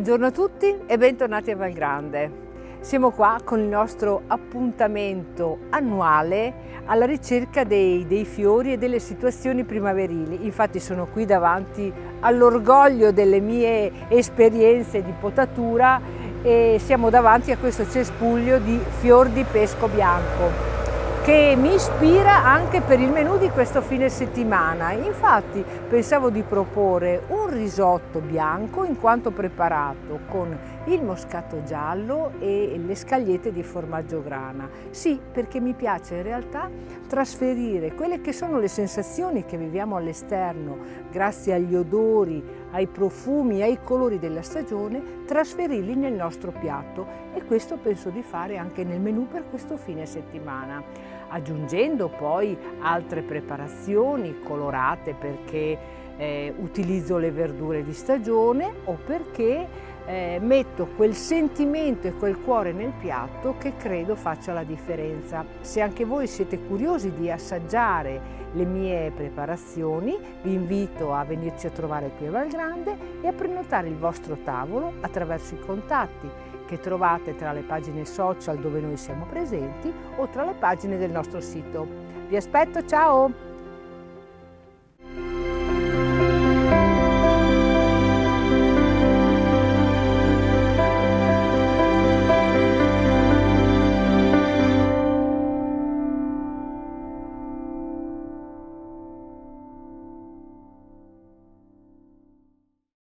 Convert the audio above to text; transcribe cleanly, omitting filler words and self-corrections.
Buongiorno a tutti e bentornati a Valgrande. Siamo qua con il nostro appuntamento annuale alla ricerca dei fiori e delle situazioni primaverili. Infatti sono qui davanti all'orgoglio delle mie esperienze di potatura e siamo davanti a questo cespuglio di fior di pesco bianco che mi ispira anche per il menù di questo fine settimana. Infatti pensavo di proporre un risotto bianco in quanto preparato con il moscato giallo e le scagliette di formaggio grana. Sì, perché mi piace in realtà trasferire quelle che sono le sensazioni che viviamo all'esterno grazie agli odori, ai profumi, ai colori della stagione, trasferirli nel nostro piatto, e questo penso di fare anche nel menù per questo fine settimana, aggiungendo poi altre preparazioni colorate perché utilizzo le verdure di stagione o perché metto quel sentimento e quel cuore nel piatto che credo faccia la differenza. Se anche voi siete curiosi di assaggiare le mie preparazioni, vi invito a venirci a trovare qui a Valgrande e a prenotare il vostro tavolo attraverso i contatti che trovate tra le pagine social dove noi siamo presenti o tra le pagine del nostro sito. Vi aspetto, ciao!